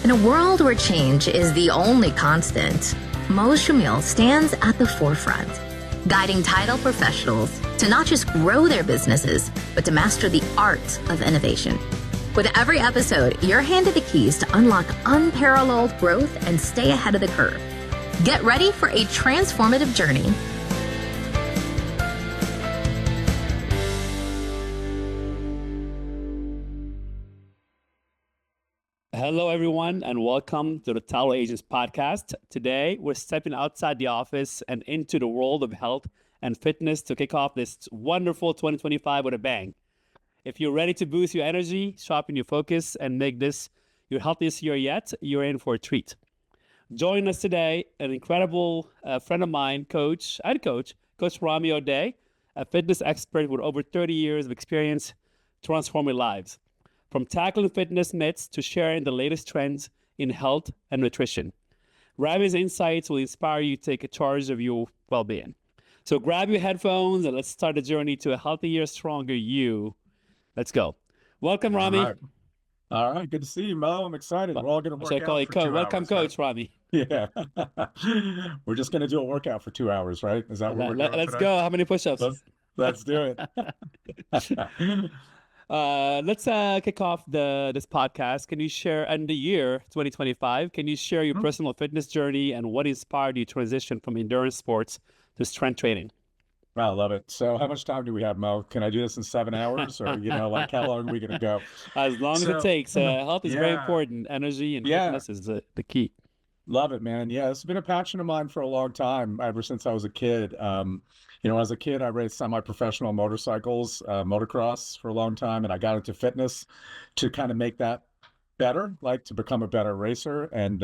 In a world where change is the only constant, Mo Shamil stands at the forefront, guiding title professionals to not just grow their businesses, but to master the art of innovation. With every episode, you're handed the keys to unlock unparalleled growth and stay ahead of the curve. Get ready for a transformative journey. Hello, everyone, and welcome to the Total Agents podcast. Today, we're stepping outside the office and into the world of health and fitness to kick off this wonderful 2025 with a bang. If you're ready to boost your energy, sharpen your focus, and make this your healthiest year yet, you're in for a treat. Join us today, an incredible friend of mine, Coach Rami Odeh, a fitness expert with over 30 years of experience transforming lives. From tackling fitness myths to sharing the latest trends in health and nutrition. Rami's insights will inspire you to take charge of your well-being. So grab your headphones and let's start the journey to a healthier, stronger you. Let's go. Welcome, Rami. All right. Good to see you, Mo. I'm excited. We're all going to work out for 2 hours. Welcome, Coach Rami. Yeah. We're just going to do a workout for 2 hours, right? Is that what we're doing Let's today? go. How many push-ups? Let's do it. Let's kick off this podcast. Can you share, in the year 2025, can you share your personal fitness journey and what inspired you to transition from endurance sports to strength training? I love it. So how much time do we have, Mo? Can I do this in 7 hours or, how long are we going to go? As long as it takes. Health is very important. Energy and fitness is the key. Love it, man. Yeah, it's been a passion of mine for a long time, ever since I was a kid. As a kid, I raced semi-professional motorcycles, motocross for a long time, and I got into fitness to kind of make that better, like to become a better racer. And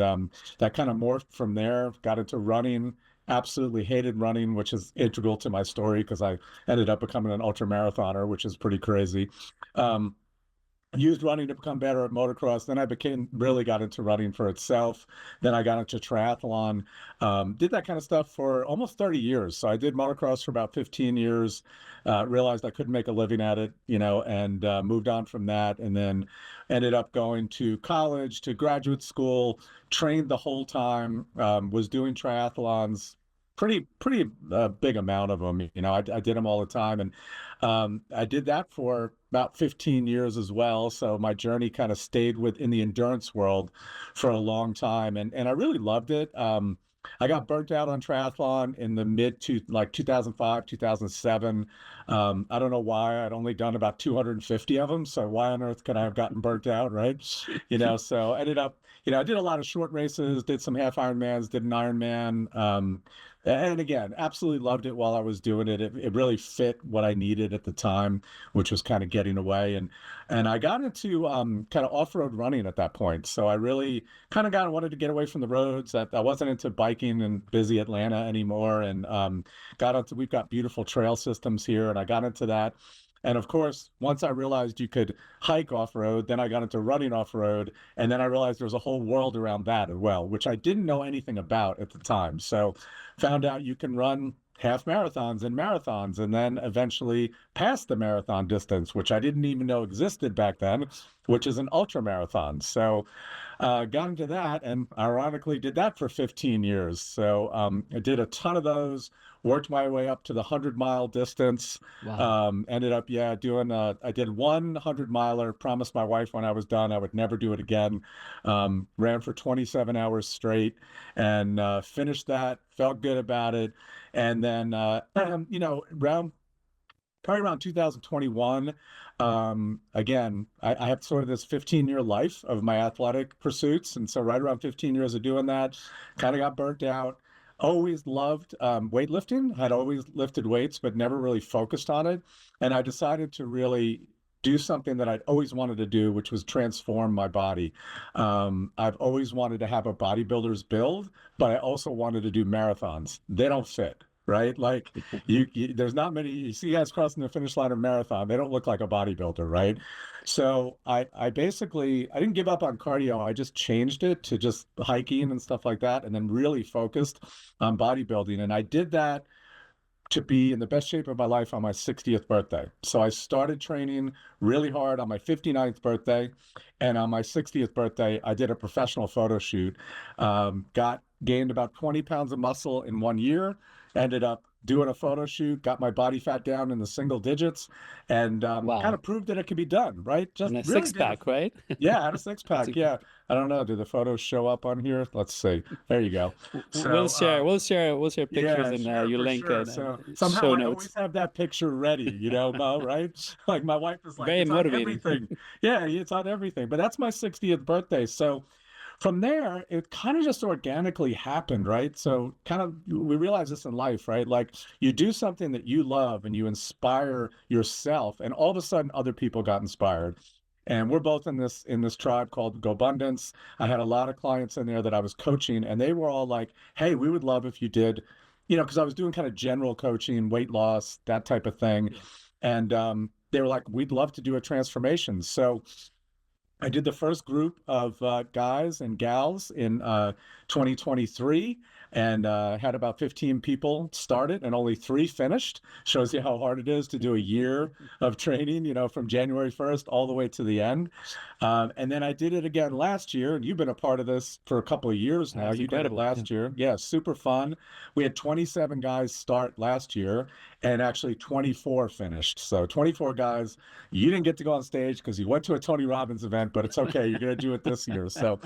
that kind of morphed from there, got into running, absolutely hated running, which is integral to my story because I ended up becoming an ultra marathoner, which is pretty crazy. Used running to become better at motocross. Then I really got into running for itself. Then I got into triathlon, did that kind of stuff for almost 30 years. So I did motocross for about 15 years, realized I couldn't make a living at it, and moved on from that. And then ended up going to college, to graduate school, trained the whole time, was doing triathlons, pretty big amount of them. I did them all the time. And I did that for about 15 years as well. So my journey kind of stayed in the endurance world for a long time. And I really loved it. I got burnt out on triathlon in the 2005, 2007. I don't know why. I'd only done about 250 of them. So why on earth could I have gotten burnt out, right? So I ended up, I did a lot of short races, did some half Ironmans, did an Ironman. And again, absolutely loved it while I was doing it. It really fit what I needed at the time, which was kind of getting away. And I got into kind of off-road running at that point. So I really kind of wanted to get away from the roads. I wasn't into biking in busy Atlanta anymore. And we've got beautiful trail systems here. And I got into that. And of course, once I realized you could hike off-road, then I got into running off-road. And then I realized there was a whole world around that as well, which I didn't know anything about at the time. So found out you can run half marathons and then eventually pass the marathon distance, which I didn't even know existed back then, which is an ultra marathon. So got into that and ironically did that for 15 years. So I did a ton of those, worked my way up to the 100-mile distance. Wow. Ended up, doing, I did one 100-miler, promised my wife when I was done I would never do it again. Ran for 27 hours straight and finished that, felt good about it. And then, probably around 2021, again, I have sort of this 15-year life of my athletic pursuits. And so right around 15 years of doing that, kind of got burnt out. Always loved weightlifting. I'd always lifted weights, but never really focused on it. And I decided to really do something that I'd always wanted to do, which was transform my body. I've always wanted to have a bodybuilder's build, but I also wanted to do marathons. They don't fit, right? Like there's not many, you see guys crossing the finish line of marathon, they don't look like a bodybuilder, right? So I didn't give up on cardio. I just changed it to just hiking and stuff like that. And then really focused on bodybuilding. And I did that to be in the best shape of my life on my 60th birthday. So I started training really hard on my 59th birthday. And on my 60th birthday, I did a professional photo shoot, gained about 20 pounds of muscle in 1 year, ended up doing a photo shoot, got my body fat down in the single digits, and kind Wow. of proved that it could be done, right? Just And a really six did pack, right? yeah, I had a six That's pack. Yeah. I don't know. Do the photos show up on here? Let's see. There you go. we'll So, share. We'll share pictures yeah, and sure, your for link sure. and So somehow show I notes. always have that picture ready, Mo, right? Like my wife is like, Very it's on motivating. everything. Yeah, it's on everything. But that's my 60th birthday. So from there, it kind of just organically happened, right? So kind of we realize this in life, right? Like you do something that you love and you inspire yourself, and all of a sudden other people got inspired. And we're both in this tribe called GoBundance. I had a lot of clients in there that I was coaching, and they were all like, "Hey, we would love if you did," because I was doing kind of general coaching, weight loss, that type of thing. Yeah. And they were like, "We'd love to do a transformation." So I did the first group of guys and gals in 2023 and had about 15 people started and only 3 finished. Shows you how hard it is to do a year of training, from January 1st all the way to the end. And then I did it again last year, and you've been a part of this for a couple of years now. That's You did it incredible. Yeah. last year. Yeah, super fun. We had 27 guys start last year and actually 24 finished. So 24 guys. You didn't get to go on stage because you went to a Tony Robbins event, but it's okay. You're going to do it this year. So,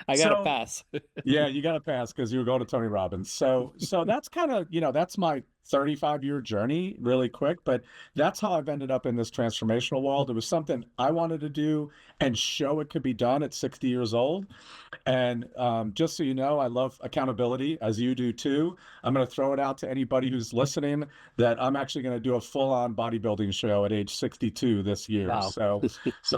I got to so pass. yeah, you got to pass because you were going to Tony Robbins. So that's kind of, that's my 35-year journey really quick, but that's how I've ended up in this transformational world. It was something I wanted to do and show it could be done at 60 years old. And just so you know, I love accountability, as you do too. I'm going to throw it out to anybody who's listening that I'm actually going to do a full-on bodybuilding show at age 62 this year. Wow. So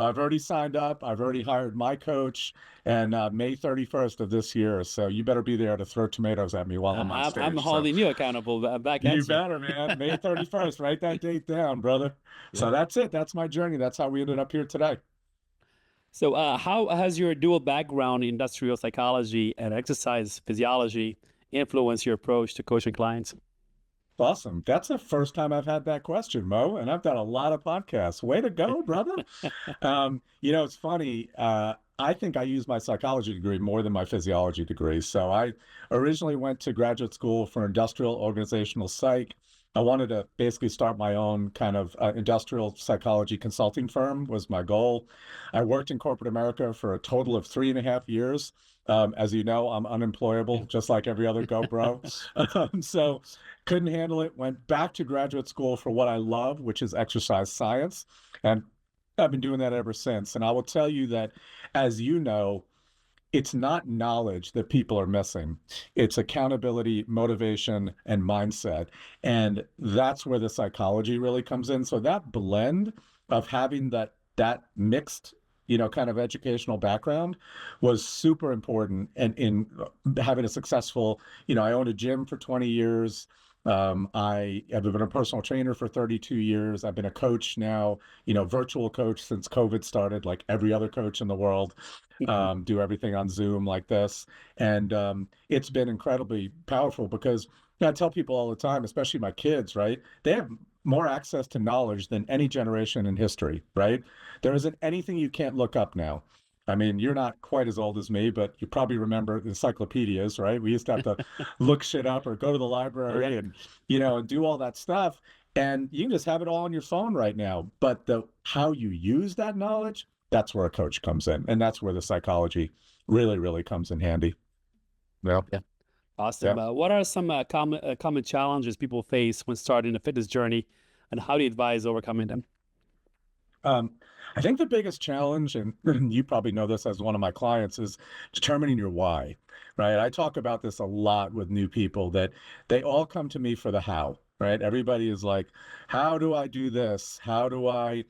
I've already signed up. I've already hired my coach, and May 31st of this year. So you better be there to throw tomatoes at me while I'm on I'm stage. So holding you accountable back you at you. better, man. May 31st. Write that date down, brother. Yeah. So that's it. That's my journey. That's how we ended up here today. So, how has your dual background in industrial psychology and exercise physiology influenced your approach to coaching clients? Awesome. That's the first time I've had that question, Mo, and I've done a lot of podcasts. Way to go, brother. It's funny. I think I use my psychology degree more than my physiology degree. So I originally went to graduate school for industrial organizational psych. I wanted to basically start my own kind of industrial psychology consulting firm was my goal. I worked in corporate America for a total of 3.5 years. As you know, I'm unemployable, just like every other GoPro. So couldn't handle it, went back to graduate school for what I love, which is exercise science. And I've been doing that ever since. And I will tell you that, as you know, it's not knowledge that people are missing. It's accountability, motivation, and mindset. And that's where the psychology really comes in. So that blend of having that mixed, kind of educational background was super important. And in having a successful, I owned a gym for 20 years. I have been a personal trainer for 32 years. I've been a coach now, virtual coach since COVID started, like every other coach in the world. Do everything on Zoom like this. And it's been incredibly powerful because I tell people all the time, especially my kids, right? They have more access to knowledge than any generation in history, right? There isn't anything you can't look up now. I mean, you're not quite as old as me, but you probably remember encyclopedias, right? We used to have to look shit up or go to the library and, and do all that stuff. And you can just have it all on your phone right now. But how you use that knowledge, that's where a coach comes in. And that's where the psychology really, really comes in handy. Yeah. Yeah. Awesome. Yeah. What are some common challenges people face when starting a fitness journey, and how do you advise overcoming them? I think the biggest challenge, and you probably know this as one of my clients, is determining your why, right? I talk about this a lot with new people, that they all come to me for the how, right? Everybody is like, how do I do this? How do I,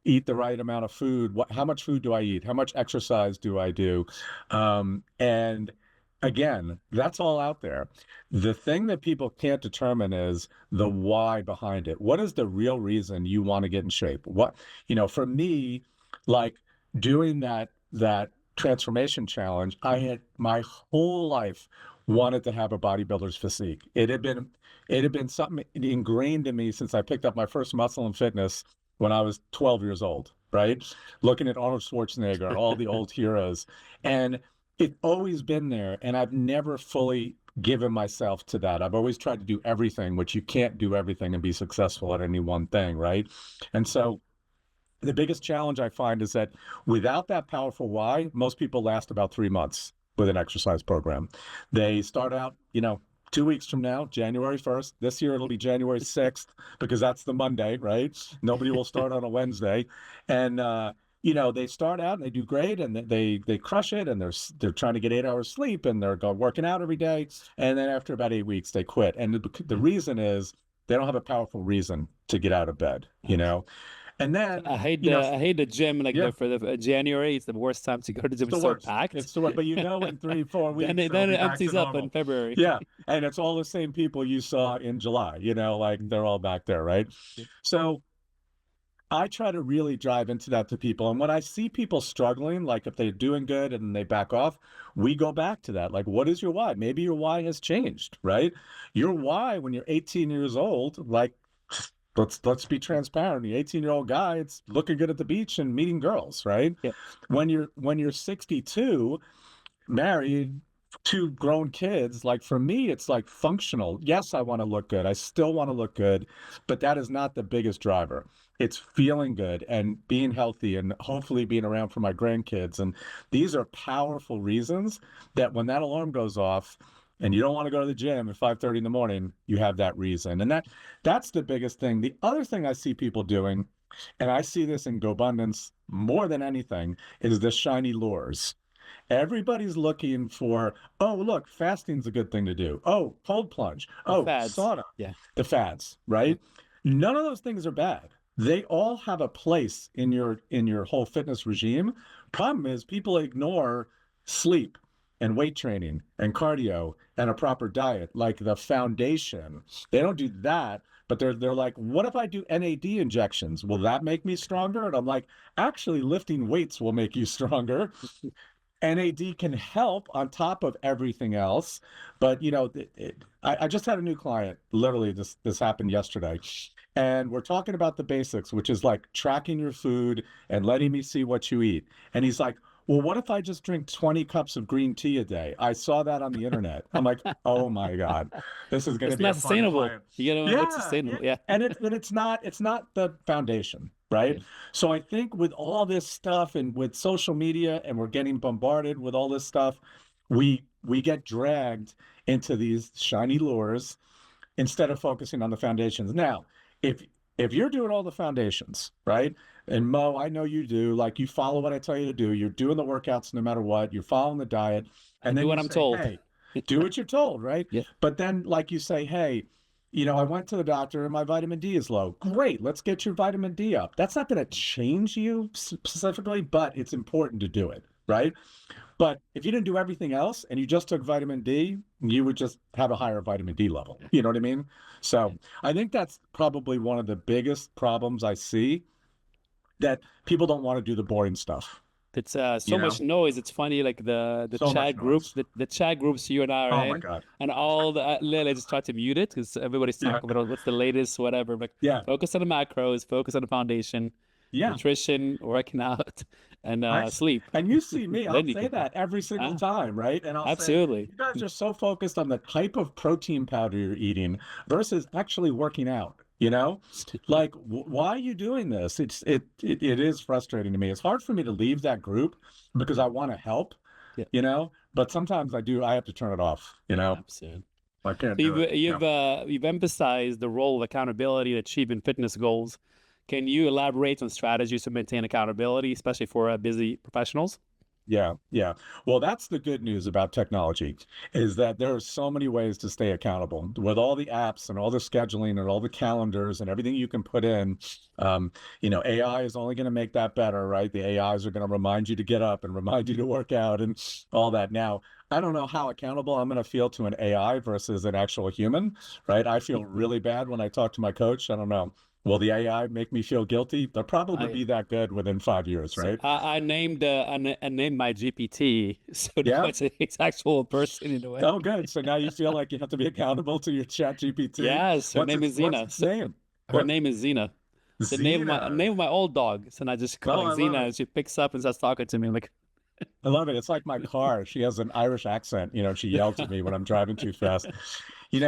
eat the right amount of food? How much food do I eat? How much exercise do I do? And again, that's all out there. The thing that people can't determine is the why behind it. What is the real reason you want to get in shape? For me, like doing that transformation challenge, I had my whole life wanted to have a bodybuilder's physique. It had been something ingrained in me since I picked up my first muscle and fitness when I was 12 years old, right? Looking at Arnold Schwarzenegger and all the old heroes. And it's always been there. And I've never fully given myself to that. I've always tried to do everything, which you can't do everything and be successful at any one thing, right? And so the biggest challenge I find is that without that powerful why, most people last about 3 months with an exercise program. They start out, 2 weeks from now, January 1st. This year it'll be January 6th because that's the Monday, right? Nobody will start on a Wednesday. And, they start out and they do great and they crush it and they're trying to get 8 hours sleep and they're working out every day. And then after about 8 weeks, they quit. And the reason is they don't have a powerful reason to get out of bed, And then I hate the gym for the January. It's the worst time to go to the gym. It's so packed. It's the worst. But in 3-4 weeks, then it empties up in February. Yeah, and it's all the same people you saw in July. They're all back there, right? Yeah. So I try to really drive into that to people. And when I see people struggling, like if they're doing good and they back off, we go back to that. Like, what is your why? Maybe your why has changed, right? Your why when you're 18 years old, like, let's be transparent. The 18-year-old guy, it's looking good at the beach and meeting girls, right? Yeah. When you're 62, married, 2 grown kids, like for me, it's like functional. Yes, I want to look good. I still want to look good, but that is not the biggest driver. It's feeling good and being healthy and hopefully being around for my grandkids. And these are powerful reasons that when that alarm goes off, and you don't want to go to the gym at 5:30 in the morning, you have that reason. And that's the biggest thing. The other thing I see people doing, and I see this in GoBundance more than anything, is the shiny lures. Everybody's looking for, oh, look, fasting's a good thing to do. Oh, cold plunge. Oh, sauna. Yeah. The fads, right? None of those things are bad. They all have a place in your whole fitness regime. Problem is people ignore sleep and weight training and cardio and a proper diet, like the foundation. They don't do that, but they're like, what if I do NAD injections? Will that make me stronger? And I'm like, actually lifting weights will make you stronger. NAD can help on top of everything else. But, I just had a new client, literally this happened yesterday. And we're talking about the basics, which is like tracking your food and letting me see what you eat. And he's like, well, what if I just drink 20 cups of green tea a day? I saw that on the internet. I'm like, oh my God, this is going to be not sustainable. It's sustainable. Yeah. And it's not the foundation, right? Yeah. So I think with all this stuff and with social media and we're getting bombarded with all this stuff, we get dragged into these shiny lures instead of focusing on the foundations. Now, if you're doing all the foundations, right? And Mo, I know you do, like you follow what I tell you to do. You're doing the workouts no matter what. You're following the diet. And then do what I'm told. Hey, do what you're told, right? Yeah. But then like you say, hey, I went to the doctor and my vitamin D is low. Great. Let's get your vitamin D up. That's not going to change you specifically, but it's important to do it, right? But if you didn't do everything else and you just took vitamin D, you would just have a higher vitamin D level. You know what I mean? So I think that's probably one of the biggest problems I see, that people don't want to do the boring stuff. It's so much noise. It's funny, like the chat groups, the chat groups you and I are in, my God. And all the I just try to mute it because everybody's talking about what's the latest, whatever. But focus on the macros, focus on the foundation, nutrition, working out, and sleep. And you see me, I'll say that every single time, right? And I'll absolutely. say, you guys are so focused on the type of protein powder you're eating versus actually working out. Like, why are you doing this? It is frustrating to me. It's hard for me to leave that group because I want to help, but sometimes I have to turn it off, Absolutely. I can't You've emphasized the role of accountability in achieving fitness goals. Can you elaborate on strategies to maintain accountability, especially for busy professionals? Yeah. Well, that's the good news about technology, is that there are so many ways to stay accountable with all the apps and all the scheduling and all the calendars and everything you can put in. AI is only going to make that better, right? The AIs are going to remind you to get up and remind you to work out and all that. Now, I don't know how accountable I'm going to feel to an AI versus an actual human, right? I feel really bad when I talk to my coach. I don't know Will the AI make me feel guilty? They'll probably be that good within 5 years, So right? I named I named my GPT, so now Yeah. it's actual person in a way. Oh, good. So now you feel like you have to be accountable to your chat GPT. Yes, her name is What's Zena. its name? Her What? name is Zena. The Xena. name of my old dog. So I just call Oh, like I love Zena, it. and she picks up and starts talking to me. I'm like, I love it. It's like my car. She has an Irish accent. She yells at me when I'm driving too fast.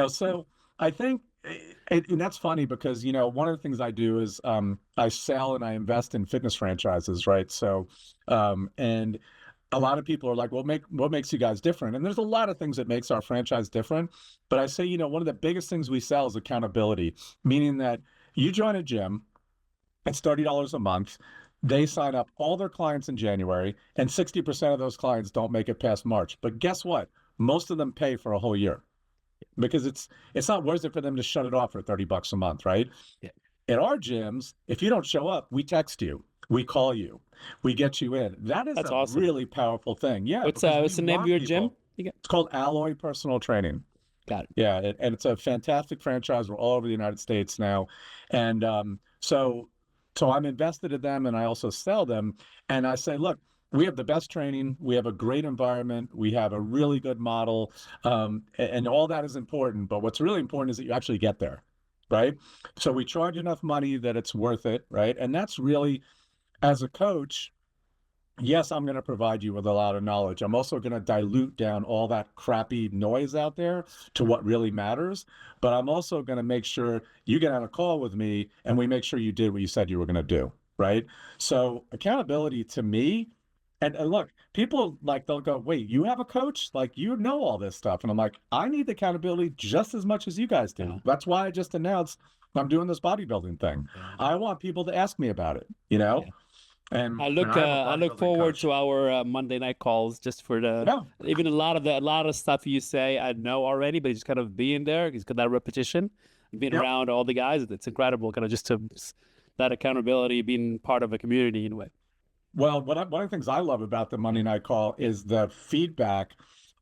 So I think, and that's funny because, one of the things I do is I sell and I invest in fitness franchises, right? So, and a lot of people are like, well, what makes you guys different? And there's a lot of things that makes our franchise different. But I say, one of the biggest things we sell is accountability, meaning that you join a gym, it's $30 a month. They sign up all their clients in January, and 60% of those clients don't make it past March. But guess what? Most of them pay for a whole year because it's not worth it for them to shut it off for $30 a month, right? yeah, At our gyms, if you don't show up, we text you, we call you, we get you in. That is that's a awesome. really powerful thing. Yeah, because we What's the name of want your people. gym? It's called Alloy Personal Training. Got it. Yeah, and it's a fantastic franchise. We're all over the United States now, and so I'm invested in them, and I also sell them. And I say, look, we have the best training, we have a great environment, we have a really good model, and all that is important. But what's really important is that you actually get there, right? So we charge enough money that it's worth it, right? And that's really, as a coach. Yes, I'm going to provide you with a lot of knowledge. I'm also going to dilute down all that crappy noise out there to what really matters. But I'm also going to make sure you get on a call with me and we make sure you did what you said you were going to do. Right. So accountability to me, and look, people they'll go, wait, you have a coach? Like, you know all this stuff. And I'm like, I need accountability just as much as you guys do. Yeah. That's why I just announced I'm doing this bodybuilding thing. Yeah. I want people to ask me about it, Yeah. And I I'm look forward coach. to our Monday night calls just for even a lot of stuff you say I know already, but just kind of being there, it's got that repetition, being Yep. around all the guys. It's incredible, kind of just to that accountability, being part of a community in a way. Well, one of the things I love about the Monday night call is the feedback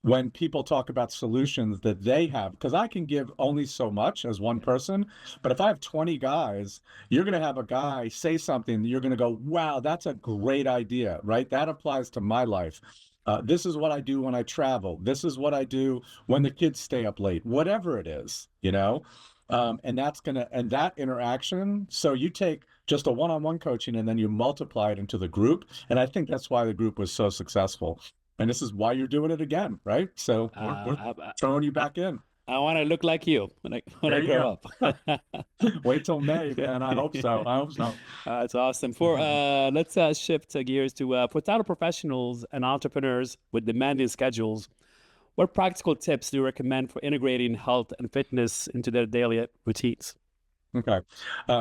when people talk about solutions that they have, because I can give only so much as one person, but if I have 20 guys, you're going to have a guy say something, you're going to go, wow, that's a great idea, right? That applies to my life. This is what I do when I travel. This is what I do when the kids stay up late, whatever it is, and that interaction. So you take just a one-on-one coaching and then you multiply it into the group. And I think that's why the group was so successful. And this is why you're doing it again, right? So we're throwing you back in. I want to look like you when I grow up. Wait till May, man. I hope so. That's awesome. Let's shift gears to for title professionals and entrepreneurs with demanding schedules. What practical tips do you recommend for integrating health and fitness into their daily routines? Okay.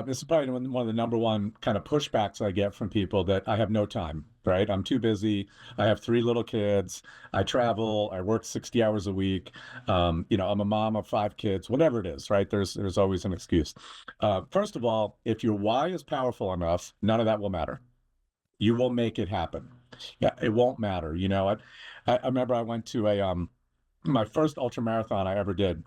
This is probably one of the number one kind of pushbacks I get from people, that I have no time, right? I'm too busy. I have 3 little kids. I travel. I work 60 hours a week. I'm a mom of 5 kids, whatever it is, right? There's always an excuse. First of all, if your why is powerful enough, none of that will matter. You will make it happen. Yeah, it won't matter. I remember I went to my first ultra marathon I ever did.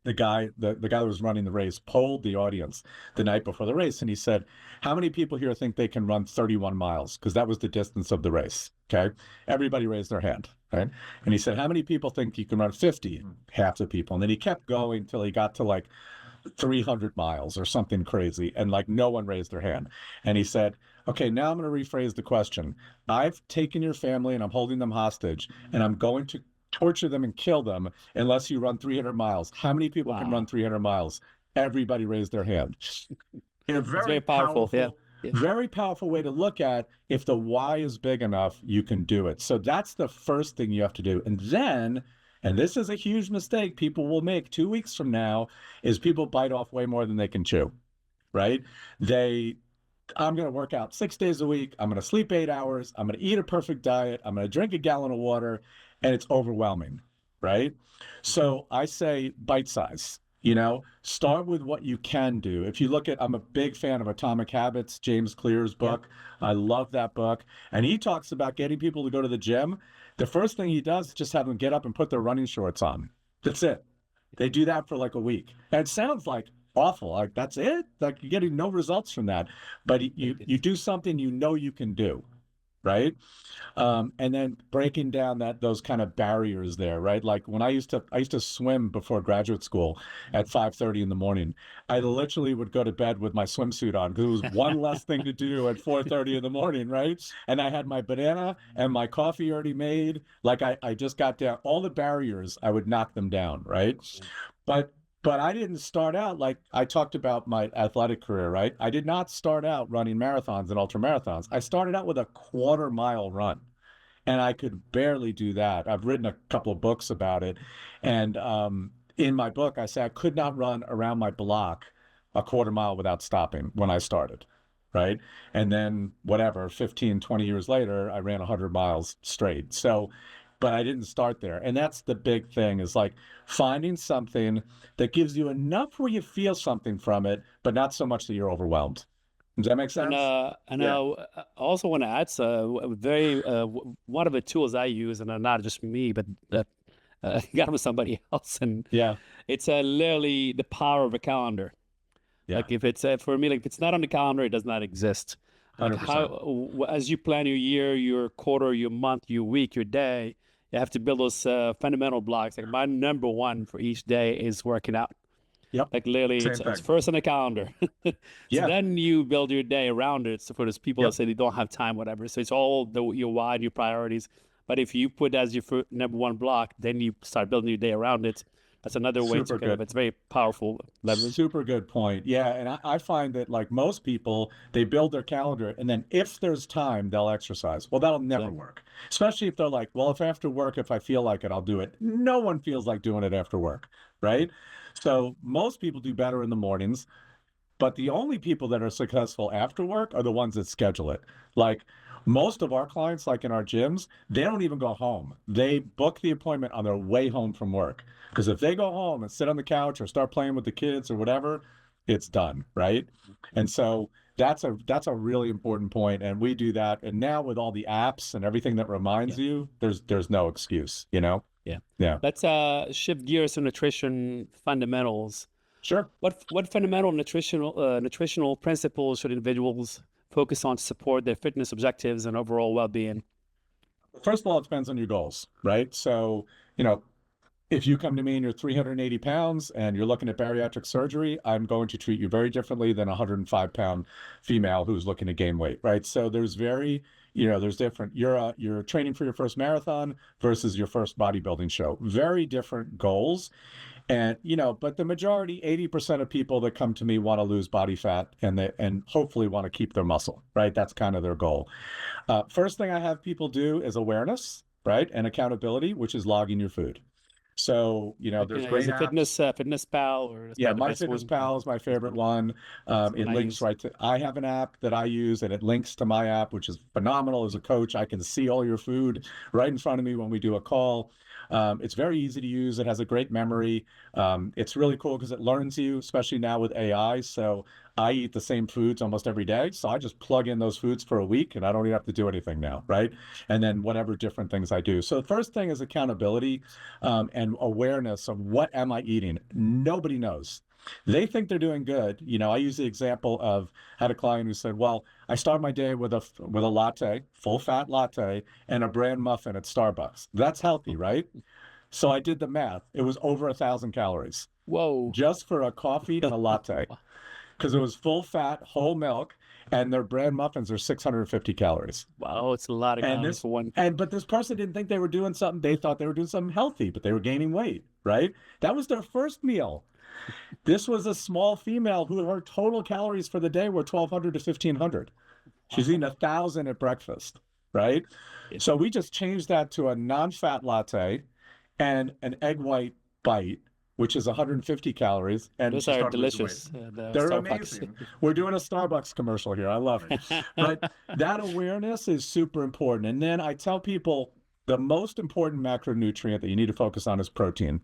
The guy that was running the race polled the audience the night before the race, and he said, how many people here think they can run 31 miles? Because that was the distance of the race. Okay. Everybody raised their hand. Right. And he said, how many people think you can run 50? Half the people. And then he kept going till he got to 300 miles or something crazy. And no one raised their hand. And he said, okay, now I'm going to rephrase the question. I've taken your family and I'm holding them hostage, and I'm going to torture them and kill them unless you run 300 miles. How many people can run 300 miles? Everybody raised their hand. In a very powerful, yeah. Very powerful way to look at, if the why is big enough, you can do it. So that's the first thing you have to do. And then, and this is a huge mistake people will make 2 weeks from now, is people bite off way more than they can chew, right? I'm going to work out 6 days a week. I'm going to sleep 8 hours. I'm going to eat a perfect diet. I'm going to drink a gallon of water. And it's overwhelming, right? So I say bite size, start with what you can do. If you look at, I'm a big fan of Atomic Habits, James Clear's book. Yeah. I love that book. And he talks about getting people to go to the gym. The first thing he does is just have them get up and put their running shorts on. That's it. They do that for a week. And it sounds like awful. Like, that's it? Like, you're getting no results from that. But you do something you know you can do, right? And then breaking down those kind of barriers there, right? Like when I used to swim before graduate school at 5:30 in the morning. I literally would go to bed with my swimsuit on because it was one less thing to do at 4:30 in the morning, right? And I had my banana and my coffee already made. Like I just got down all the barriers, I would knock them down, right? But I didn't start out like I talked about my athletic career, right? I did not start out running marathons and ultra marathons. I started out with a 1/4 mile run, and I could barely do that. I've written a couple of books about it, and in my book, I say I could not run around my block a 1/4 mile without stopping when I started, right? And then whatever, 15, 20 years later, I ran 100 miles straight. So, but I didn't start there. And that's the big thing, is like finding something that gives you enough where you feel something from it, but not so much that you're overwhelmed. Does that make sense? And Yeah. I also want to add one of the tools I use, and not just me, but got with somebody else, and Yeah. it's literally the power of a calendar. Yeah. Like if it's for me, like if it's not on the calendar, it does not exist. Like 100%. as you plan your year, your quarter, your month, your week, your day, you have to build those fundamental blocks. Like my number one for each day is working out. Yep. Like literally, Same it's thing. first on the calendar. So Yeah. then you build your day around it. So for those people that Yep. say they don't have time, whatever. So it's all your why and your priorities. But if you put that as your number one block, then you start building your day around it. That's another way to Super kind of, good. it's very powerful leverage. Super good point. Yeah. And I find that like most people, they build their calendar and then if there's time, they'll exercise. Well, that'll never So, work. Especially if they're like, well, if after work, if I feel like it, I'll do it. No one feels like doing it after work, right? So most people do better in the mornings. But the only people that are successful after work are the ones that schedule it. Like most of our clients, like in our gyms, they don't even go home. They book the appointment on their way home from work. Because if they go home and sit on the couch or start playing with the kids or whatever, it's done, right? And so that's a really important point. And we do that. And now with all the apps and everything that reminds you, there's no excuse, you know? yeah. Yeah. Let's shift gears to nutrition fundamentals. Sure. What fundamental nutritional principles should individuals focus on to support their fitness objectives and overall well-being? First of all, it depends on your goals, right? So, if you come to me and you're 380 pounds and you're looking at bariatric surgery, I'm going to treat you very differently than a 105-pound female who's looking to gain weight, right? So there's there's different. You're training for your first marathon versus your first bodybuilding show. Very different goals. And, but the majority, 80% of people that come to me want to lose body fat and hopefully want to keep their muscle, right? That's kind of their goal. First thing I have people do is awareness, right? And accountability, which is logging your food. So, there's great Is it apps. Fitness Pal, or is Yeah, that the My best Fitness one? Pal is my favorite one. That's the It one I links use. right to, I have an app that I use and it links to my app, which is phenomenal. As a coach, I can see all your food right in front of me when we do a call. It's very easy to use. It has a great memory. It's really cool because it learns you, especially now with AI. So I eat the same foods almost every day. So I just plug in those foods for a week and I don't even have to do anything now, right? And then whatever different things I do. So the first thing is accountability and awareness of what am I eating? Nobody knows. They think they're doing good. I use the example of had a client who said, well, I start my day with a latte, full fat latte, and a bran muffin at Starbucks. That's healthy, right? So I did the math. It was over 1,000 calories Whoa. just for a coffee and a latte because it was full fat, whole milk, and their bran muffins are 650 calories. Wow, it's a lot of calories for one. But this person didn't think they were doing something. They thought they were doing something healthy, but they were gaining weight, right? That was their first meal. This was a small female who her total calories for the day were 1,200 to 1,500. She's eating 1,000 at breakfast, right? So we just changed that to a non-fat latte and an egg white bite, which is 150 calories. And Those are delicious. The They're Starbucks. amazing. We're doing a Starbucks commercial here. I love it. But that awareness is super important. And then I tell people the most important macronutrient that you need to focus on is protein.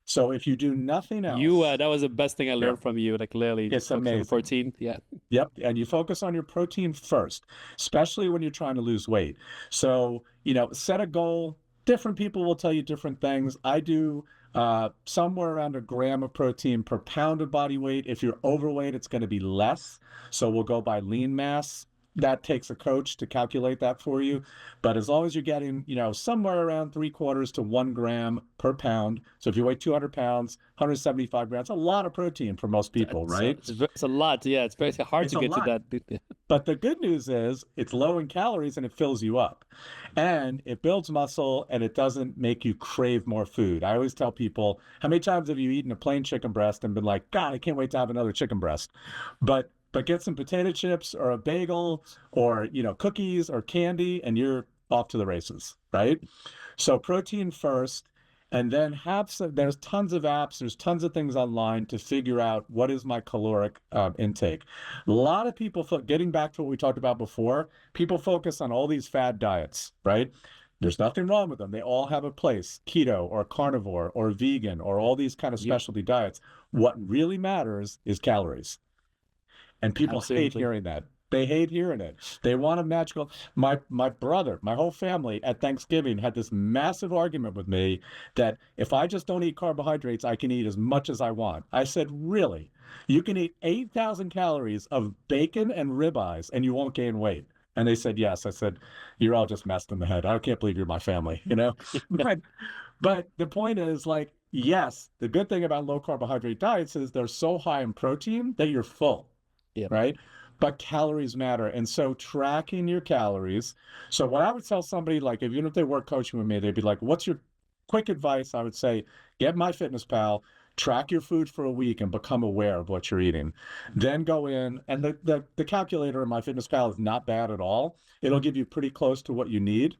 So if you do nothing else, That was the best thing I learned from you. Like literally, it's focus on amazing. protein. Yeah. Yep. And you focus on your protein first, especially when you're trying to lose weight. So, set a goal. Different people will tell you different things. I do somewhere around a gram of protein per pound of body weight. If you're overweight, it's going to be less. So we'll go by lean mass. That takes a coach to calculate that for you. But as long as you're getting, somewhere around 3/4 to 1 gram per pound. So if you weigh 200 pounds, 175 grams, a lot of protein for most people, right? It's a lot. Yeah, it's very hard to get to that. But the good news is it's low in calories and it fills you up. And it builds muscle and it doesn't make you crave more food. I always tell people, how many times have you eaten a plain chicken breast and been like, God, I can't wait to have another chicken breast? But get some potato chips or a bagel or, cookies or candy and you're off to the races, right? So protein first. And then there's tons of apps, there's tons of things online to figure out what is my caloric intake. A lot of people, getting back to what we talked about before, people focus on all these fad diets, right? There's nothing wrong with them. They all have a place, keto or carnivore or vegan or all these kind of specialty diets. What really matters is calories. And people hate hearing that. They hate hearing it. They want a magical. My brother, my whole family at Thanksgiving had this massive argument with me that if I just don't eat carbohydrates, I can eat as much as I want. I said, really? You can eat 8,000 calories of bacon and ribeyes and you won't gain weight. And they said, yes. I said, you're all just messed in the head. I can't believe you're my family, But the point is, yes, the good thing about low carbohydrate diets is they're so high in protein that you're full, right? But calories matter. And so tracking your calories. So what I would tell somebody, even if they work coaching with me, they'd be like, what's your quick advice? I would say, get MyFitnessPal, track your food for a week and become aware of what you're eating. Then go in, and the calculator in MyFitnessPal is not bad at all. It'll give you pretty close to what you need.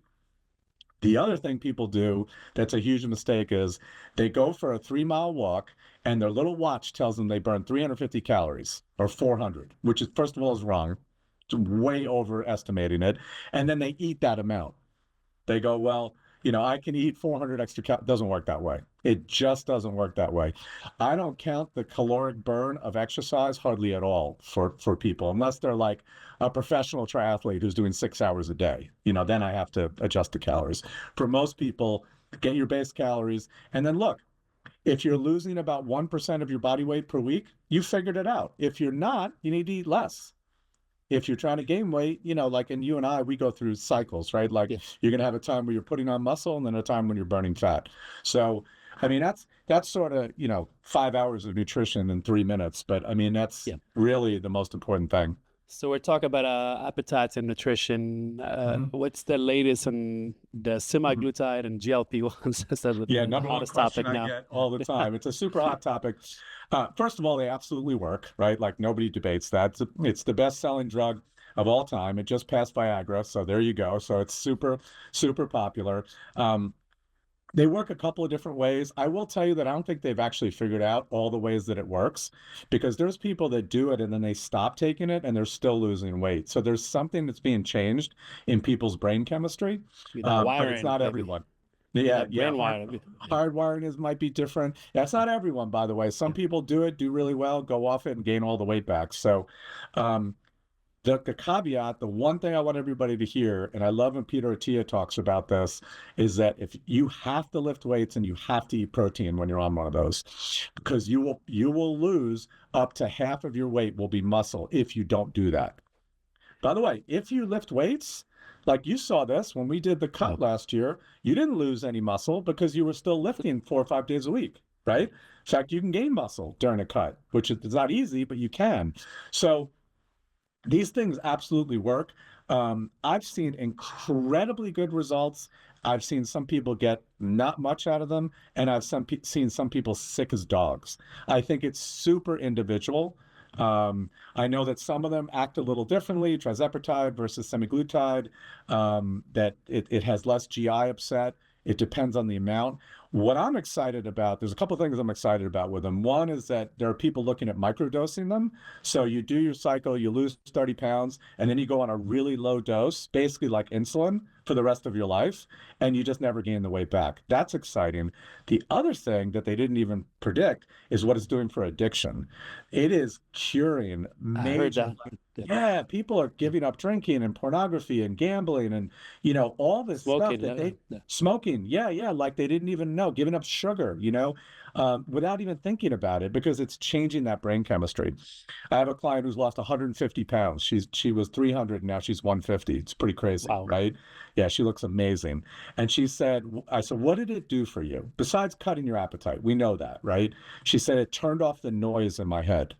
The other thing people do that's a huge mistake is they go for a 3-mile walk and their little watch tells them they burn 350 calories or 400, which is, first of all, is wrong. It's way overestimating it. And then they eat that amount. They go, well, I can eat 400 extra calories. It doesn't work that way. It just doesn't work that way. I don't count the caloric burn of exercise hardly at all for people, unless they're like a professional triathlete who's doing 6 hours a day. Then I have to adjust the calories. For most people, get your base calories and then look. If you're losing about 1% of your body weight per week, you figured it out. If you're not, you need to eat less. If you're trying to gain weight, and you and I, we go through cycles, right? You're going to have a time where you're putting on muscle and then a time when you're burning fat. So, that's sort of, 5 hours of nutrition in 3 minutes. But that's really the most important thing. So we're talking about appetite and nutrition. What's the latest on the semaglutide and GLP-1s? That's number one question I get all the time. It's a super hot topic. First of all, they absolutely work, right? Nobody debates that. It's the best-selling drug of all time. It just passed Viagra, so there you go. So it's super, super popular. They work a couple of different ways. I will tell you that I don't think they've actually figured out all the ways that it works, because there's people that do it and then they stop taking it and they're still losing weight. So there's something that's being changed in people's brain chemistry, but it's not everyone. Hardwiring might be different. That's not everyone, by the way. Some people do really well, go off it and gain all the weight back. So the caveat, the one thing I want everybody to hear, and I love when Peter Attia talks about this, is that if you have to lift weights and you have to eat protein when you're on one of those, because you will lose up to half of your weight will be muscle if you don't do that. By the way, if you lift weights, like you saw this when we did the cut last year, you didn't lose any muscle because you were still lifting 4 or 5 days a week, right? In fact, you can gain muscle during a cut, which is not easy, but you can. So these things absolutely work. I've seen incredibly good results. I've seen some people get not much out of them, and I've seen some people sick as dogs. I think it's super individual. I know that some of them act a little differently, tirzepatide versus semaglutide, that it has less GI upset. It depends on the amount. What I'm excited about, there's a couple of things I'm excited about with them. One is that there are people looking at microdosing them. So you do your cycle, you lose 30 pounds, and then you go on a really low dose, basically like insulin, for the rest of your life, and you just never gain the weight back. That's exciting. The other thing that they didn't even predict is what it's doing for addiction. It is curing major Yeah, people are giving up drinking and pornography and gambling and, all this stuff Smoking. that smoking. Yeah, yeah. Like they didn't even know, giving up sugar, without even thinking about it because it's changing that brain chemistry. I have a client who's lost 150 pounds. She was 300, now she's 150. It's pretty crazy, Wow. right? Yeah, she looks amazing. And I said, what did it do for you? Besides cutting your appetite, we know that, right? She said, it turned off the noise in my head.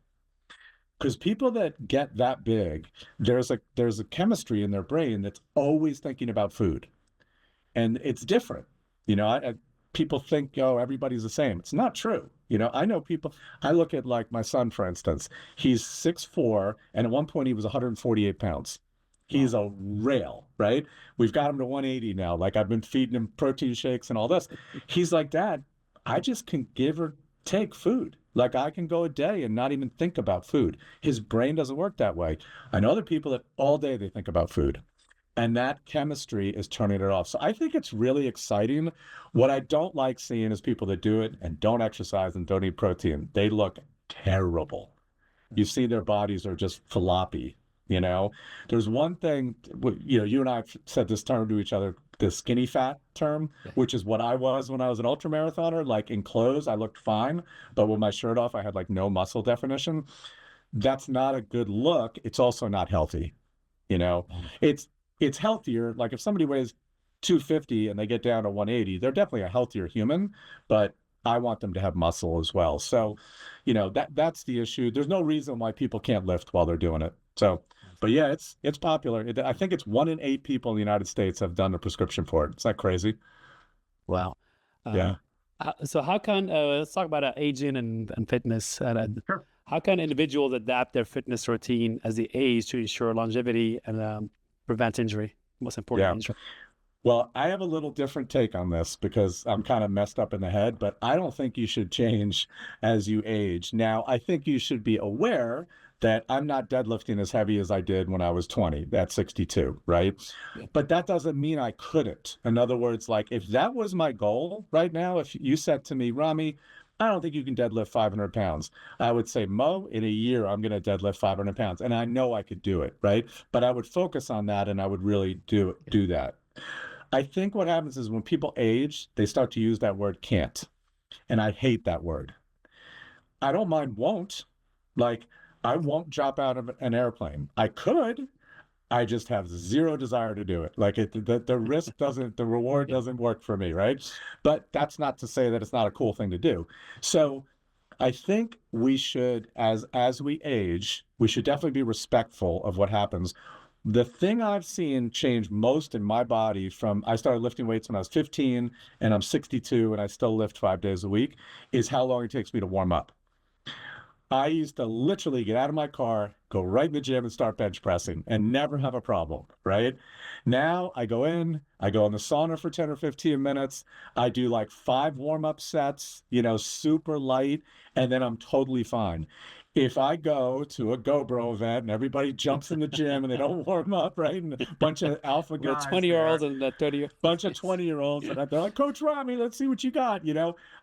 Because people that get that big, there's a chemistry in their brain that's always thinking about food, and it's different. People think, oh, everybody's the same. It's not true. I know people. I look at like my son, for instance. He's 6'4", and at one point he was 148 pounds. He's a rail, right? We've got him to 180 now. Like I've been feeding him protein shakes and all this. He's like, Dad, I just can give or take food. Like I can go a day and not even think about food. His brain doesn't work that way. I know other people that all day they think about food. And that chemistry is turning it off. So I think it's really exciting. What I don't like seeing is people that do it and don't exercise and don't eat protein. They look terrible. You see their bodies are just floppy. There's one thing, you and I have said this term to each other, the skinny fat term, which is what I was when I was an ultramarathoner. Like in clothes, I looked fine, but with my shirt off, I had like no muscle definition. That's not a good look. It's also not healthy. It's healthier. Like if somebody weighs 250 and they get down to 180, they're definitely a healthier human, but I want them to have muscle as well. So, that's the issue. There's no reason why people can't lift while they're doing it. So, but yeah, it's popular. I think it's 1 in 8 people in the United States have done a prescription for it. Is that crazy? Wow. Yeah. So how can, let's talk about aging and fitness. Sure. How can individuals adapt their fitness routine as they age to ensure longevity and prevent injury? Most important, injury. Well, I have a little different take on this because I'm kind of messed up in the head, but I don't think you should change as you age. Now, I think you should be aware that I'm not deadlifting as heavy as I did when I was 20, that's 62, right? Yeah. But that doesn't mean I couldn't. In other words, like if that was my goal right now, if you said to me, Rami, I don't think you can deadlift 500 pounds. I would say, Mo, in a year, I'm going to deadlift 500 pounds. And I know I could do it, right? But I would focus on that and I would really do that. I think what happens is when people age, they start to use that word can't. And I hate that word. I don't mind won't. Like, I won't drop out of an airplane. I could. I just have zero desire to do it. Like the risk doesn't, the reward doesn't work for me, right? But that's not to say that it's not a cool thing to do. So I think we should, as we age, we should definitely be respectful of what happens. The thing I've seen change most in my body from I started lifting weights when I was 15 and I'm 62 and I still lift 5 days a week is how long it takes me to warm up. I used to literally get out of my car, go right in the gym and start bench pressing and never have a problem, right? Now I go in the sauna for 10 or 15 minutes. I do like 5 warm-up sets, super light, and then I'm totally fine. If I go to a GoBro event and everybody jumps in the gym and they don't warm up, right? And a bunch of alpha guys, 20-year-olds and 30-year-olds, bunch of 20-year-olds, and they're like, Coach Rami, let's see what you got.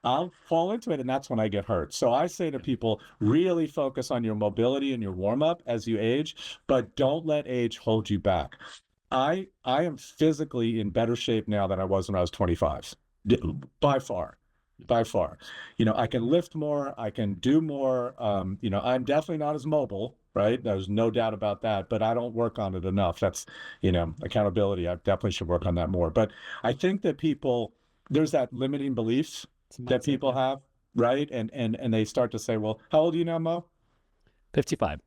I'll fall into it, and that's when I get hurt. So I say to people, really focus on your mobility and your warm up as you age, but don't let age hold you back. I am physically in better shape now than I was when I was 25, by far. I can lift more, I can do more. I'm definitely not as mobile, right? There's no doubt about that, but I don't work on it enough. That's, accountability. I definitely should work on that more. But I think that there's that limiting beliefs that people have, right? And they start to say, well, how old are you now, Mo? 55.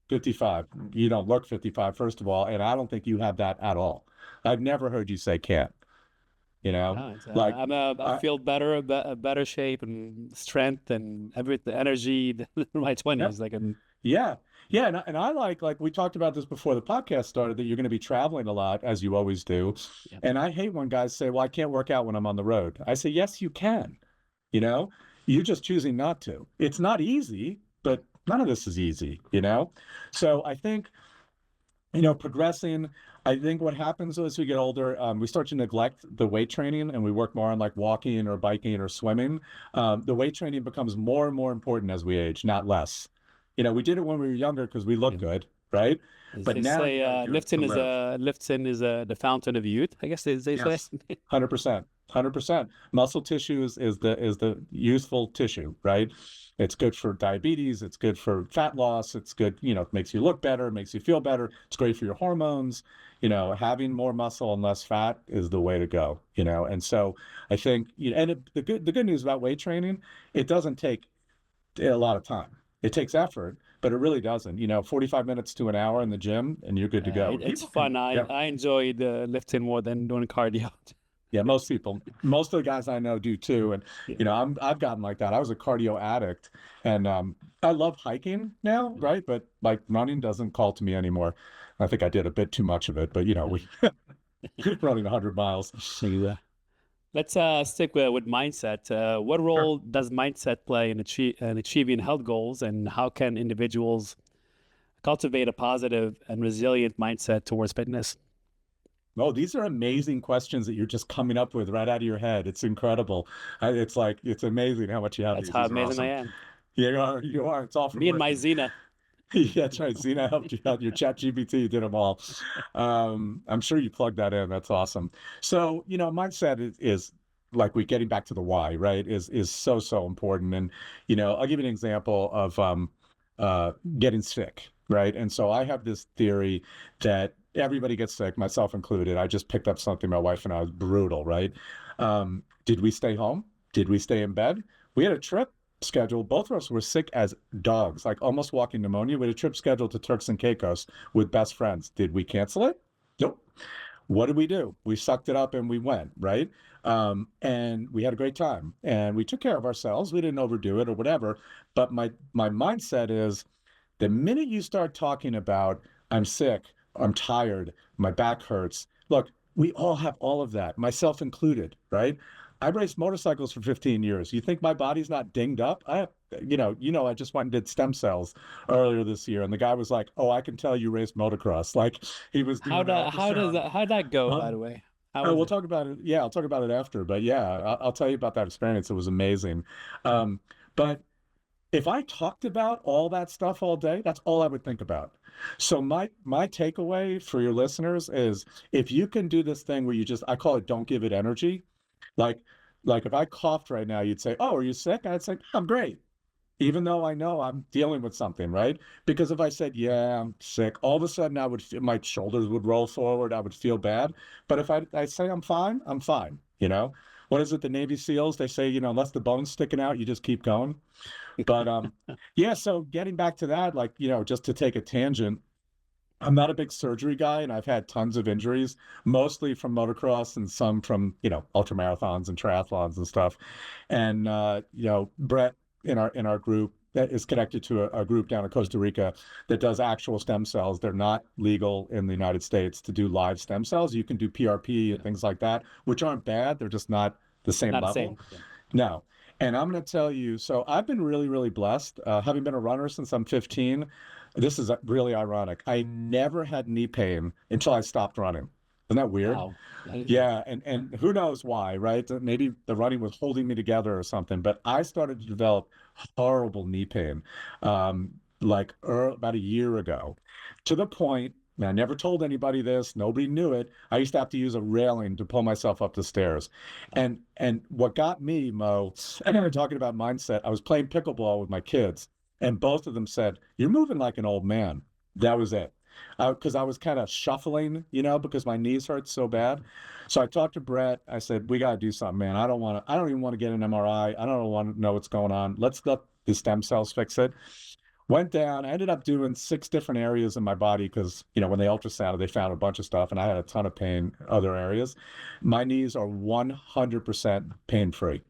55. You don't look 55, first of all, and I don't think you have that at all. I've never heard you say can't. I feel better, better shape and strength and the energy than in my 20s. Yeah. And I like we talked about this before the podcast started, that you're going to be traveling a lot, as you always do. Yeah. And I hate when guys say, well, I can't work out when I'm on the road. I say, yes, you can. You're just choosing not to. It's not easy, but none of this is easy, So I think, progressing, I think what happens as we get older, we start to neglect the weight training and we work more on walking or biking or swimming. The weight training becomes more and more important as we age, not less. We did it when we were younger because we looked good, right? But They now you say got to do it to live. lifting is the fountain of youth. I guess they say. Yes, 100%. 100%. Muscle tissue is the useful tissue, right? It's good for diabetes. It's good for fat loss. It's good, it makes you look better, makes you feel better. It's great for your hormones. Having more muscle and less fat is the way to go, And so I think, the good news about weight training, it doesn't take a lot of time. It takes effort, but it really doesn't. 45 minutes to an hour in the gym and you're good to go. It's People can, fun. yeah. I enjoy the lifting more than doing cardio. Yeah, most most of the guys I know do too. And Yeah. I've gotten like that. I was a cardio addict, and I love hiking now, right? But like running doesn't call to me anymore. I think I did a bit too much of it, but we running 100 miles. Yeah. Let's stick with mindset. What Sure. role does mindset play in achieving health goals, and how can individuals cultivate a positive and resilient mindset towards fitness? Oh, these are amazing questions that you're just coming up with right out of your head. It's incredible. It's amazing how much you have That's these. how These are amazing I awesome. am. You are, you are. It's all from Me and my listening. Xena. Yeah, that's right. Zena helped you out. Your chat GPT did them all. I'm sure you plugged that in. That's awesome. So, mindset is like we getting back to the why, right? Is so, so important. And, I'll give you an example of getting sick, right? And so I have this theory that everybody gets sick, myself included. I just picked up something my wife and I was brutal, right? Did we stay home? Did we stay in bed? We had a trip scheduled. Both of us were sick as dogs, like almost walking pneumonia. We had a trip scheduled to Turks and Caicos with best friends. Did we cancel it? Nope. What did we do? We sucked it up and we went, right? And we had a great time and we took care of ourselves. We didn't overdo it or whatever. But my mindset is the minute you start talking about, I'm sick, I'm tired, my back hurts. Look, we all have all of that, myself included, right? I raced motorcycles for 15 years. You think my body's not dinged up? I just went and did stem cells earlier this year, and the guy was like, "Oh, I can tell you raced motocross." Like he was doing an ultrasound. How'd that go, Huh? by the way? How Oh, was we'll it? talk about it. Yeah, I'll talk about it after. But yeah, I'll tell you about that experience. It was amazing. Um, but if I talked about all that stuff all day, that's all I would think about. So my takeaway for your listeners is if you can do this thing where I call it don't give it energy. Like like if I coughed right now, you'd say, "Oh, are you sick?" I'd say, "I'm great." Even though I know I'm dealing with something, right? Because if I said, "Yeah, I'm sick," all of a sudden I would feel my shoulders would roll forward, I would feel bad. But if I say I'm fine, I'm fine, What is it, the Navy SEALs? They say, unless the bone's sticking out, you just keep going. But yeah, so getting back to that, like, just to take a tangent, I'm not a big surgery guy, and I've had tons of injuries, mostly from motocross and some from, ultra marathons and triathlons and stuff. And Brett in our group that is connected to a group down in Costa Rica that does actual stem cells. They're not legal in the United States to do live stem cells. You can do PRP and Yeah. things like that, which aren't bad. They're just not the same Not the level. same. Yeah. No. And I'm going to tell you, so I've been really, really blessed. Having been a runner since I'm 15, this is really ironic. I never had knee pain until I stopped running. Isn't that weird? Wow. Yeah. Yeah, and who knows why, right? Maybe the running was holding me together or something, but I started to develop horrible knee pain like about a year ago, to the point, and I never told anybody this, nobody knew it. I used to have to use a railing to pull myself up the stairs. And what got me, Mo, and we were talking about mindset, I was playing pickleball with my kids, and both of them said, "You're moving like an old man." That was it. Because I was kind of shuffling, because my knees hurt so bad. So I talked to Brett. I said, "We got to do something, man. I don't even want to get an MRI. I don't want to know what's going on. Let's let the stem cells fix it." Went down. I ended up doing 6 different areas in my body because, when they ultrasounded, they found a bunch of stuff and I had a ton of pain in other areas. My knees are 100% pain-free.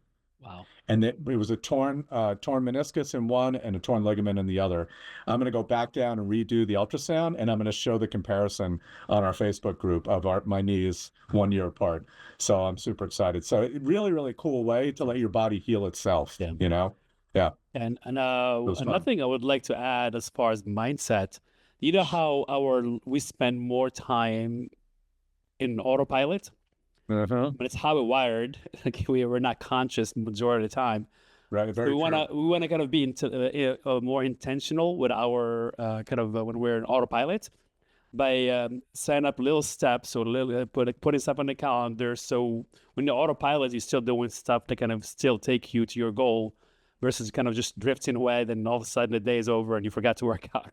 Wow. And it was a torn meniscus in one and a torn ligament in the other. I'm going to go back down and redo the ultrasound, and I'm going to show the comparison on our Facebook group of my knees 1 year apart. So I'm super excited. So really, really cool way to let your body heal itself, Yeah. Yeah. And was another fun. thing I would like to add as far as mindset, you know how we spend more time in autopilot, Uh-huh. but it's how we're wired. Like we're not conscious majority of the time. right? So Very we true. want to kind of be more intentional with our when we're in autopilot by setting up little steps or putting stuff on the calendar. So when you're autopilot, you're still doing stuff that kind of still take you to your goal versus kind of just drifting away. Then all of a sudden the day is over and you forgot to work out.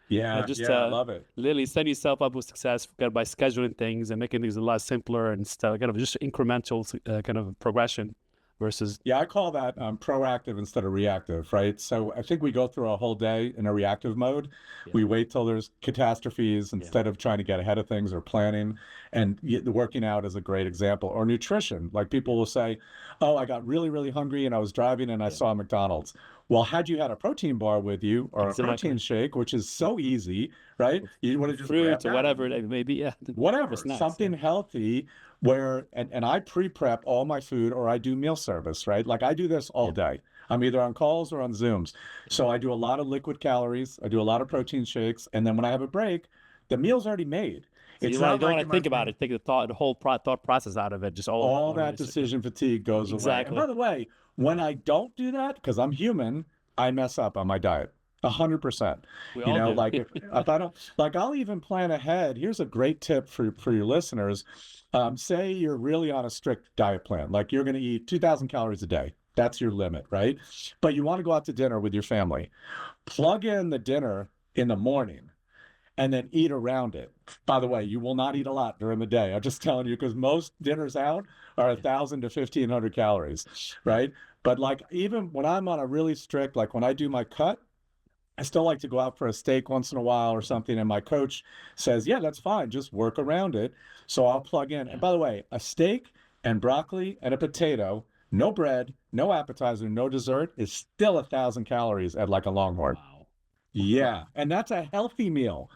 Yeah, Just I love it. literally set yourself up with success by scheduling things and making things a lot simpler and stuff, kind of just incremental kind of progression versus. Yeah, I call that proactive instead of reactive, right? So I think we go through a whole day in a reactive mode. Yeah. We wait till there's catastrophes instead of trying to get ahead of things or planning. And working out is a great example. Or nutrition. Like people will say, oh, I got really, really hungry and I was driving and I saw McDonald's. Well, had you had a protein bar with you or a protein shake, which is so easy, right? You would have just fruit or whatever it may be, whatever, something healthy where, and I pre-prep all my food or I do meal service, right? Like I do this all day. I'm either on calls or on Zooms. So I do a lot of liquid calories. I do a lot of protein shakes. And then when I have a break, the meal's already made. So you don't want to think about it. Take the whole thought process out of it. Just all that decision fatigue goes away. And by the way, when I don't do that, because I'm human, I mess up on my diet. 100%. You know, like if I don't, like I'll even plan ahead. Here's a great tip for your listeners. Say you're really on a strict diet plan, like you're going to eat 2,000 calories a day. That's your limit, right? But you want to go out to dinner with your family. Plug in the dinner in the morning and then eat around it. By the way, you will not eat a lot during the day. I'm just telling you, because most dinners out are 1,000 to 1,500 calories, right? But like even when I'm on a really strict, like when I do my cut, I still like to go out for a steak once in a while or something. And my coach says, yeah, that's fine. Just work around it. So I'll plug in. And by the way, a steak and broccoli and a potato, no bread, no appetizer, no dessert is still 1,000 calories at like a Longhorn. Wow. Yeah. And that's a healthy meal.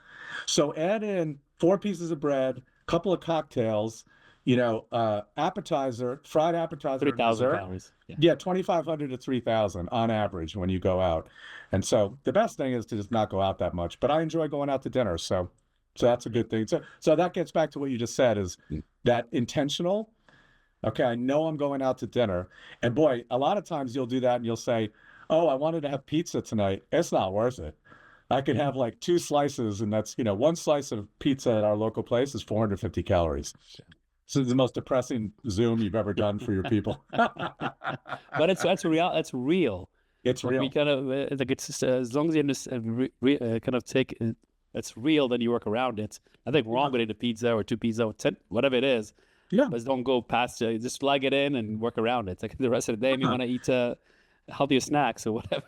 So add in 4 pieces of bread, couple of cocktails, appetizer, fried appetizer, 3,000 calories. Yeah, 2,500 to 3,000 on average when you go out. And so the best thing is to just not go out that much. But I enjoy going out to dinner, so that's a good thing. So that gets back to what you just said, is that intentional. Okay, I know I'm going out to dinner, and boy, a lot of times you'll do that and you'll say, "Oh, I wanted to have pizza tonight." It's not worth it. I could have like 2 slices, and that's, one slice of pizza at our local place is 450 calories. So it's the most depressing Zoom you've ever done for your people. But that's real. That's real. It's real. We kind of like it's as long as you just kind of take it's real, then you work around it. I think wrong with it, a pizza or 2 pizza or 10, whatever it is. Yeah. But don't go past it. Just plug it in and work around it. Like the rest of the day, if you want to eat healthier snacks or whatever.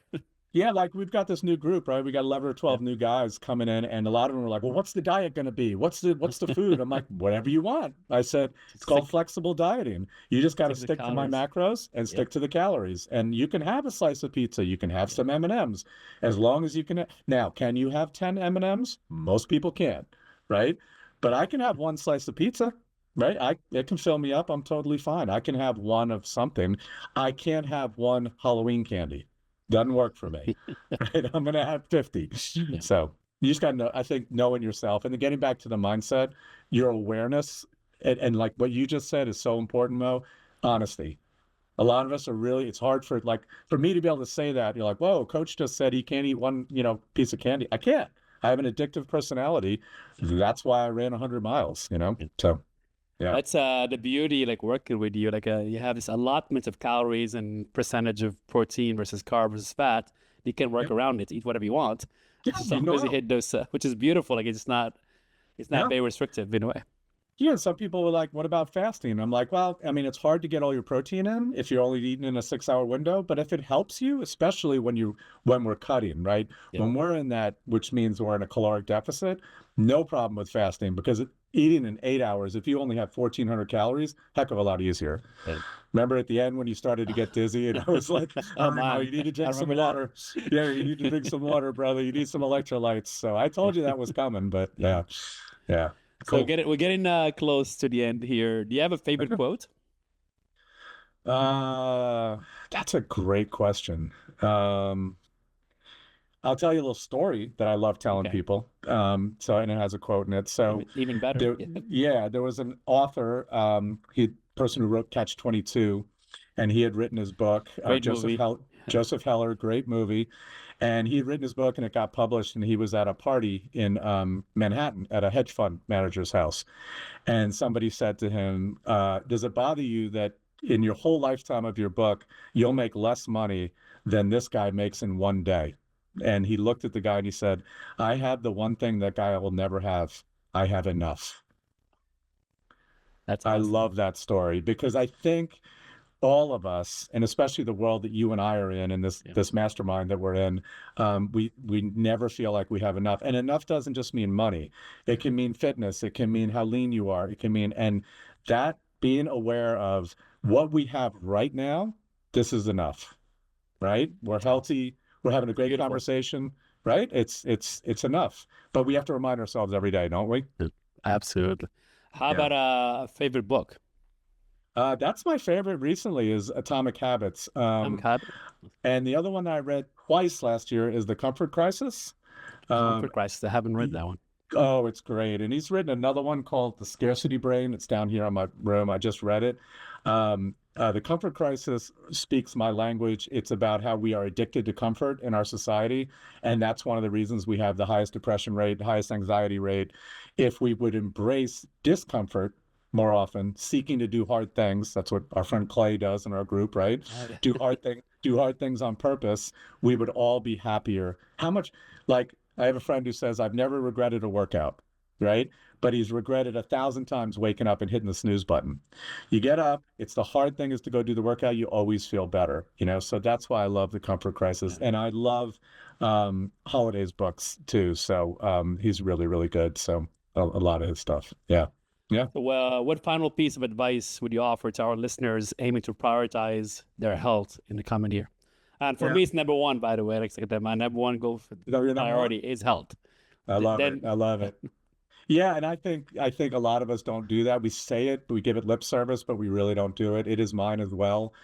Yeah, like we've got this new group, right? We got 11 or 12 new guys coming in, and a lot of them are like, well, what's the diet going to be? What's the food? I'm like, whatever you want. I said, it's called flexible dieting. You just got to stick to my macros and stick to the calories. And you can have a slice of pizza. You can have some M&Ms as long as you can. Now, can you have 10 M&Ms? Most people can't, right? But I can have 1 slice of pizza, right? It can fill me up. I'm totally fine. I can have 1 of something. I can't have 1 Halloween candy. Doesn't work for me. Right? I'm going to have 50. Yeah. So you just got to know, I think, knowing yourself. And then getting back to the mindset, your awareness, and like what you just said is so important, Mo, honesty. A lot of us are really, it's hard for me to be able to say that. You're like, whoa, coach just said he can't eat 1, piece of candy. I can't. I have an addictive personality. That's why I ran 100 miles, So. Yeah. That's the beauty, like working with you. Like you have this allotment of calories and percentage of protein versus carb versus fat. You can work around it, eat whatever you want. Yeah, as long as you hit those, which is beautiful. Like it's not very restrictive in a way. Yeah, some people were like, what about fasting? I'm like, well, I mean, it's hard to get all your protein in if you're only eating in a 6-hour window. But if it helps you, especially when we're cutting, right? Yeah. When we're in that, which means we're in a caloric deficit, no problem with fasting, because eating in 8 hours, if you only have 1,400 calories, heck of a lot easier. Yeah. Remember at the end when you started to get dizzy and I was like, oh, you need to drink some water. Yeah, you need to drink some water, brother. You need some electrolytes. So I told you that was coming, but yeah. Cool. So we're getting close to the end here. Do you have a favorite quote? That's a great question. I'll tell you a little story that I love telling people. And it has a quote in it. So even better. There was an author, person who wrote Catch-22, and he had written his book, Great movie. Joseph Heller, great movie. And he had written his book and it got published, and he was at a party in Manhattan at a hedge fund manager's house. And somebody said to him, does it bother you that in your whole lifetime of your book, you'll make less money than this guy makes in one day? And he looked at the guy and he said, I have the one thing that guy will never have. I have enough. That's I awesome. love that story because I think all of us, and especially the world that you and I are in this mastermind that we're in, we never feel like we have enough. And enough doesn't just mean money. It can mean fitness. It can mean how lean you are. It can mean, and that being aware of what we have right now, this is enough, right? We're healthy. We're having a great Beautiful. conversation, right? It's enough. But we have to remind ourselves every day, don't we? Absolutely. How about a favorite book? That's my favorite recently is Atomic Habits. Atomic Habits. And the other one that I read twice last year is The Comfort Crisis. Comfort Crisis. I haven't read that one. Oh, it's great. And he's written another one called The Scarcity Brain. It's down here on my room. I just read it. The Comfort Crisis speaks my language. It's about how we are addicted to comfort in our society. And that's one of the reasons we have the highest depression rate, highest anxiety rate. If we would embrace discomfort more often, seeking to do hard things. That's what our friend Clay does in our group, right? Do hard things on purpose. We would all be happier. How much, like, I have a friend who says, I've never regretted a workout, right? But he's regretted 1,000 times waking up and hitting the snooze button. You get up, it's the hard thing is to go do the workout. You always feel better, so that's why I love The Comfort Crisis. And I love Holiday's books too. So he's really, really good. So a lot of his stuff. Yeah. Yeah. So, what final piece of advice would you offer to our listeners aiming to prioritize their health in the coming year? And for me, it's number one, by the way. Like that, my number one goal for priority is health. I love it. I love it. Yeah, and I think a lot of us don't do that. We say it, we give it lip service, but we really don't do it. It is mine as well.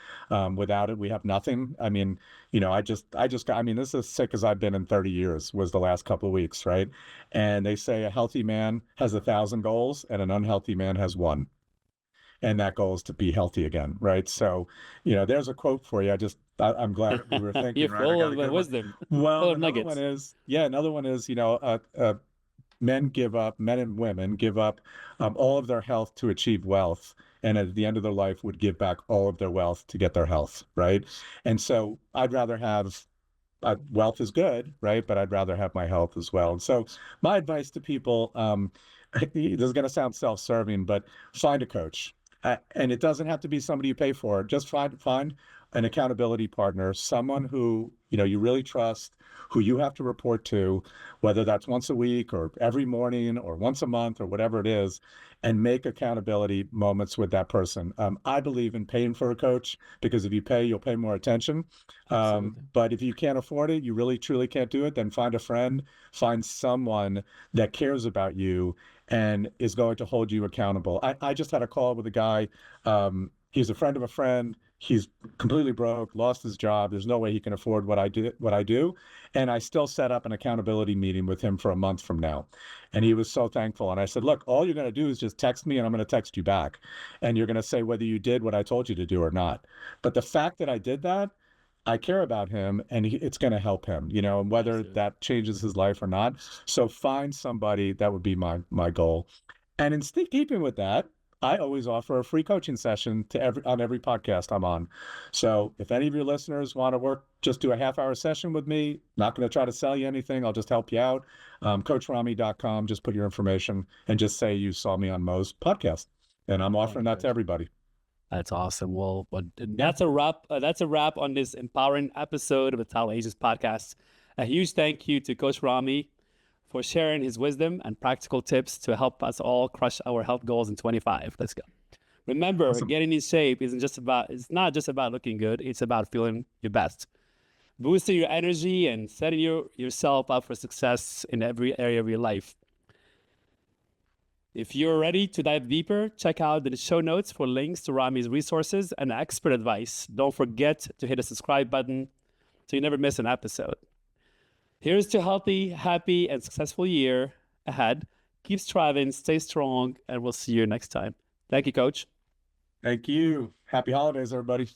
Without it, we have nothing. I mean, I just got, I mean, this is as sick as I've been in 30 years was the last couple of weeks, right? And they say a healthy man has 1,000 goals and an unhealthy man has one. And that goal is to be healthy again, right? So, there's a quote for you. I'm glad we were thinking. You're full of wisdom. Well, another one is, men and women give up all of their health to achieve wealth. And at the end of their life would give back all of their wealth to get their health, right? And so I'd rather have, wealth is good, right? But I'd rather have my health as well. And so my advice to people, this is going to sound self-serving, but find a coach. And it doesn't have to be somebody you pay for. Just find an accountability partner, someone who you really trust, who you have to report to, whether that's once a week or every morning or once a month or whatever it is, and make accountability moments with that person. I believe in paying for a coach because if you pay, you'll pay more attention. But if you can't afford it, you really truly can't do it, then find a friend, find someone that cares about you and is going to hold you accountable. I just had a call with a guy. He's a friend of a friend. He's completely broke, lost his job. There's no way he can afford what I do. And I still set up an accountability meeting with him for a month from now. And he was so thankful. And I said, look, all you're going to do is just text me and I'm going to text you back. And you're going to say whether you did what I told you to do or not. But the fact that I did that, I care about him and it's going to help him, and whether that changes his life or not. So find somebody. That would be my goal. And in keeping with that, I always offer a free coaching session on every podcast I'm on. So if any of your listeners want to just do a half-hour session with me. Not going to try to sell you anything. I'll just help you out. CoachRami.com. Just put your information and just say you saw me on Mo's podcast. And I'm offering that to everybody. That's awesome. Well, that's a wrap. That's a wrap on this empowering episode of the Talent Agents podcast. A huge thank you to Coach Rami for sharing his wisdom and practical tips to help us all crush our health goals in 25. Let's go. Remember, getting in shape it's not just about looking good. It's about feeling your best, boosting your energy and setting yourself up for success in every area of your life. If you're ready to dive deeper, check out the show notes for links to Rami's resources and expert advice. Don't forget to hit the subscribe button so you never miss an episode. Here's to a healthy, happy, and successful year ahead. Keep striving, stay strong, and we'll see you next time. Thank you, Coach. Thank you. Happy holidays, everybody.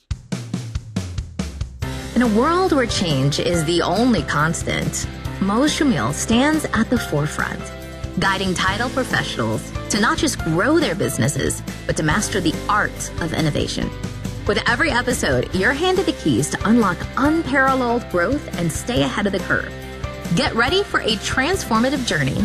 In a world where change is the only constant, Mohs Shamil stands at the forefront, guiding title professionals to not just grow their businesses, but to master the art of innovation. With every episode, you're handed the keys to unlock unparalleled growth and stay ahead of the curve. Get ready for a transformative journey